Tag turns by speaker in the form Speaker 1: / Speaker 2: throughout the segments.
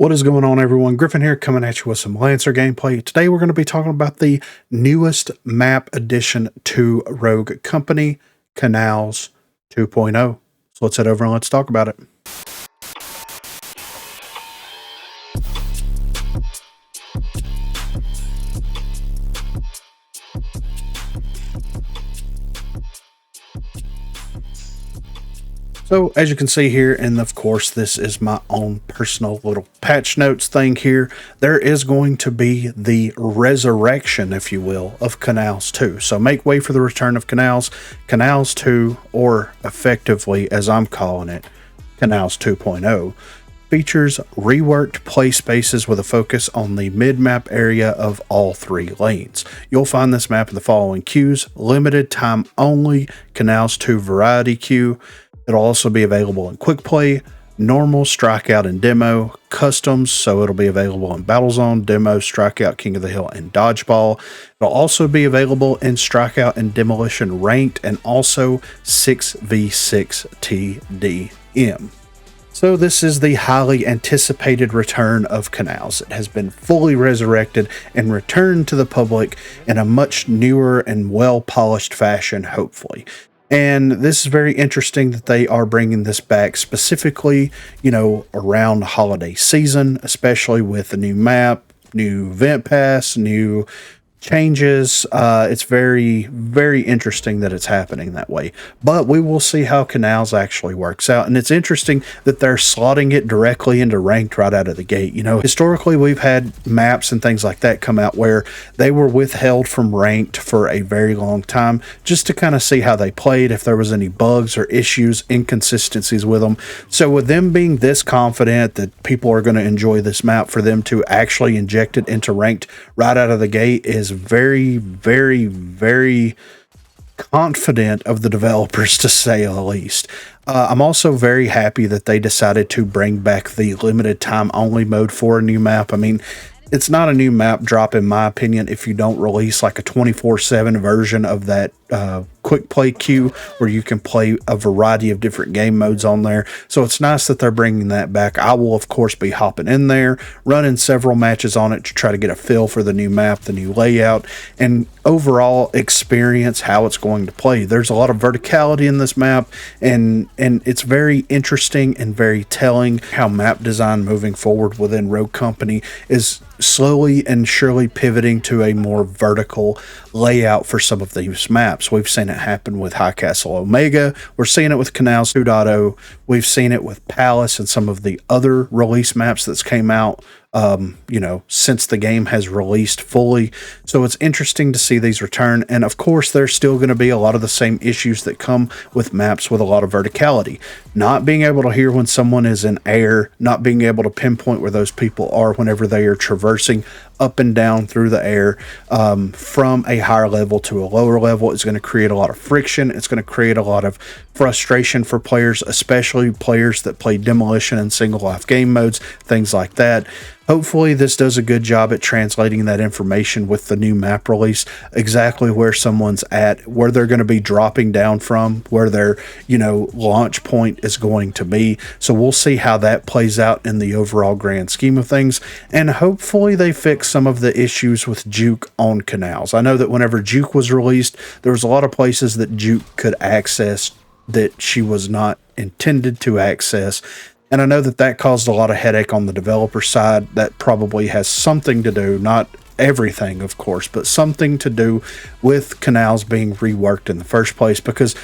Speaker 1: What is going on, everyone? Griffin here, coming at you with some Lancer gameplay. Today we're going to be talking about the newest map addition to Rogue Company, Canals 2.0. So let's head over and let's talk about it. So as you can see here, and of course this is my own personal little patch notes thing here, there is going to be the resurrection, if you will, of Canals 2. So make way for the return of Canals. Canals 2, or effectively as I'm calling it, Canals 2.0, features reworked play spaces with a focus on the mid-map area of all three lanes. You'll find this map in the following queues: limited time only Canals 2 variety queue. It'll also be available in quick play, normal, strikeout, and demo, customs, so it'll be available in Battlezone, demo, strikeout, King of the Hill, and dodgeball. It'll also be available in strikeout and demolition ranked, and also 6v6 TDM. So this is the highly anticipated return of Canals. It has been fully resurrected and returned to the public in a much newer and well-polished fashion, hopefully. And this is very interesting that they are bringing this back specifically, around holiday season, especially with the new map, new event pass, new changes. It's very, very interesting that it's happening that way. But we will see how Canals actually works out. And it's interesting that they're slotting it directly into ranked right out of the gate. Historically, we've had maps and things like that come out where they were withheld from ranked for a very long time, just to kind of see how they played, if there was any bugs or issues, inconsistencies with them. So with them being this confident that people are going to enjoy this map, for them to actually inject it into ranked right out of the gate is very, very, very confident of the developers, to say the least. I'm also very happy that they decided to bring back the limited time only mode for a new map. I mean, it's not a new map drop, in my opinion, if you don't release like a 24/7 version of that quick play queue where you can play a variety of different game modes on there. So it's nice that they're bringing that back. I will, of course, be hopping in there, running several matches on it to try to get a feel for the new map, the new layout, and overall experience how it's going to play. There's a lot of verticality in this map, and it's very interesting and very telling how map design moving forward within Rogue Company is slowly and surely pivoting to a more vertical layout for some of these maps. We've seen it happen with High Castle Omega. We're seeing it with Canals 2.0. We've seen it with Palace and some of the other release maps that's came out since the game has released fully. So it's interesting to see these return. And of course, there's still going to be a lot of the same issues that come with maps with a lot of verticality. Not being able to hear when someone is in air, not being able to pinpoint where those people are whenever they are traversing up and down through the air from a higher level to a lower level is going to create a lot of friction. It's going to create a lot of frustration for players, especially players that play demolition and single life game modes, things like that. Hopefully this does a good job at translating that information with the new map release, exactly where someone's at, where they're going to be dropping down from, where their, launch point is going to be. So we'll see how that plays out in the overall grand scheme of things. And hopefully they fix some of the issues with Juke on Canals. I know that whenever Juke was released, there was a lot of places that Juke could access that she was not intended to access. And I know that that caused a lot of headache on the developer side. That probably has something to do, not everything, of course, but something to do with Canals being reworked in the first place, because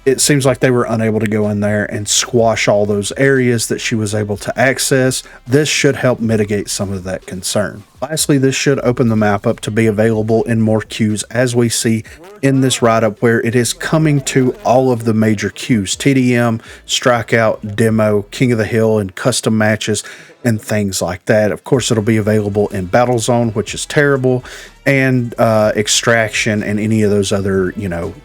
Speaker 1: it seems like they were unable to go in there and squash all those areas that she was able to access. This should help mitigate some of that concern. Lastly, this should open the map up to be available in more queues, as we see in this write-up, where it is coming to all of the major queues: TDM, Strikeout, Demo, King of the Hill, and custom matches, and things like that. Of course, it'll be available in Battlezone, which is terrible, and Extraction, and any of those other,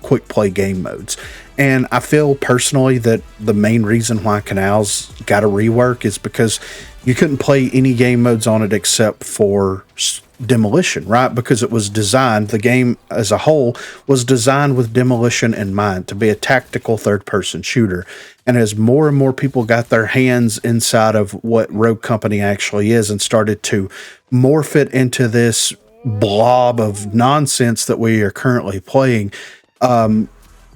Speaker 1: quick play game modes. And I feel personally that the main reason why Canals got a rework is because, you couldn't play any game modes on it except for demolition, right? Because it was designed, the game as a whole was designed with demolition in mind to be a tactical third-person shooter. And as more and more people got their hands inside of what Rogue Company actually is and started to morph it into this blob of nonsense that we are currently playing,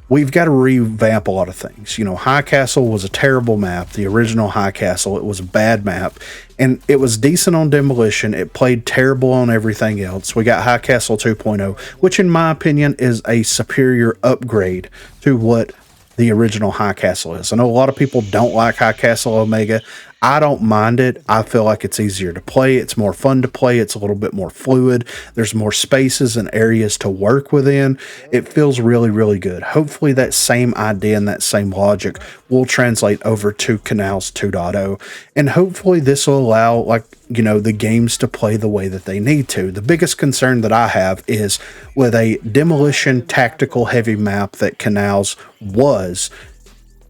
Speaker 1: we've got to revamp a lot of things. You know, High Castle was a terrible map. The original High Castle, it was a bad map. And it was decent on demolition. It played terrible on everything else. We got High Castle 2.0, which in my opinion is a superior upgrade to what the original High Castle is. I know a lot of people don't like High Castle Omega. I don't mind it. I feel like it's easier to play. It's more fun to play. It's a little bit more fluid. There's more spaces and areas to work within. It feels really, really good. Hopefully that same idea and that same logic will translate over to Canals 2.0. And hopefully this will allow, like, you know, the games to play the way that they need to. The biggest concern that I have is with a demolition tactical heavy map that Canals was,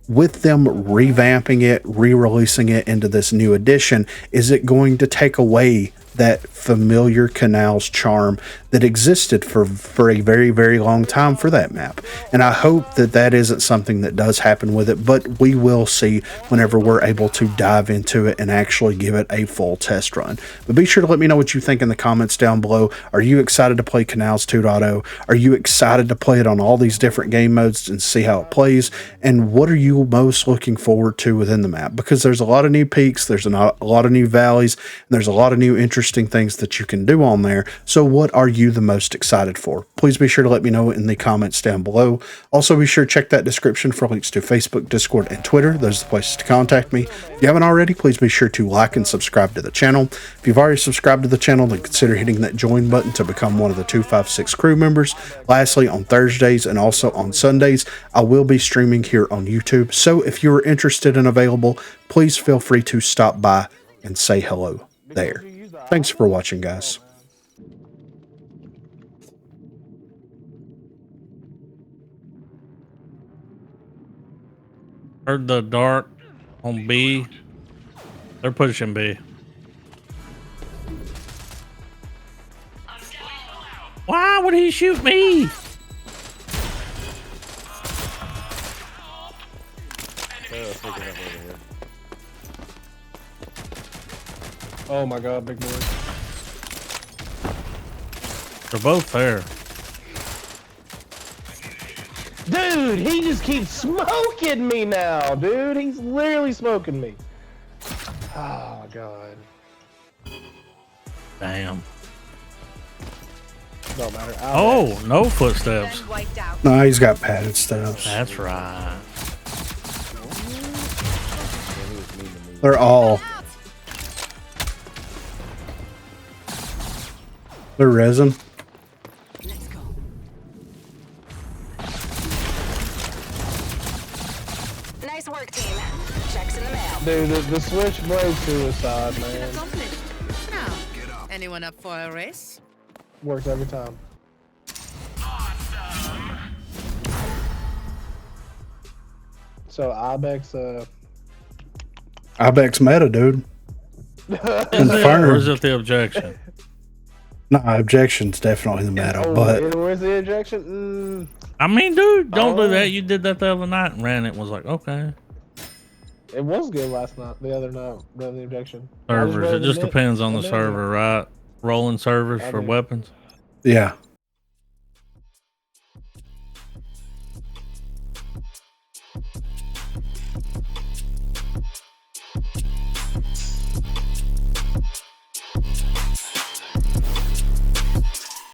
Speaker 1: with them revamping it, re-releasing it into this new edition, is it going to take away that familiar Canals charm that existed for a very, very long time for that map? And I hope that that isn't something that does happen with it, but we will see whenever we're able to dive into it and actually give it a full test run. But be sure to let me know what you think in the comments down below. Are you excited to play Canals 2.0? Are you excited to play it on all these different game modes and see how it plays? And what are you most looking forward to within the map? Because there's a lot of new peaks, there's a lot of new valleys, and there's a lot of new interesting things that you can do on there. So what are you the most excited for? Please be sure to let me know in the comments down below. Also be sure to check that description for links to Facebook, Discord, and Twitter. Those are the places to contact me. If you haven't already, please be sure to like and subscribe to the channel. If you've already subscribed to the channel, then consider hitting that join button to become one of the 256 crew members. Lastly, on Thursdays and also on Sundays, I will be streaming here on YouTube. So if you're interested and available, please feel free to stop by and say hello there. Thanks for watching, guys.
Speaker 2: Heard the dart on B. They're pushing B. Why would he shoot me?
Speaker 3: Oh my god, big boy.
Speaker 2: They're both there.
Speaker 3: Dude, he just keeps smoking me now, dude. He's literally smoking me. Oh my god.
Speaker 2: Damn.
Speaker 3: Don't matter.
Speaker 2: Oh, no footsteps.
Speaker 1: No, he's got padded steps.
Speaker 2: That's right.
Speaker 1: They're all. They're resin.
Speaker 4: Let's go. Nice work, team. Checks in the mail.
Speaker 3: Dude, the switchblade suicide, man.
Speaker 5: Accomplished. Now, anyone up for a race?
Speaker 3: Works every time. So Ibex,
Speaker 1: Ibex meta, dude.
Speaker 2: Or
Speaker 1: Confirmed.
Speaker 2: is it the objection?
Speaker 1: No, objection's definitely the meta, but
Speaker 3: where's the ejection?
Speaker 2: I mean, dude, don't do that. You did that the other night and ran it. Was like, okay.
Speaker 3: It was good last night. The other night, running the ejection.
Speaker 2: Servers. It just depends on the server, right? Rolling servers for weapons.
Speaker 1: yeah.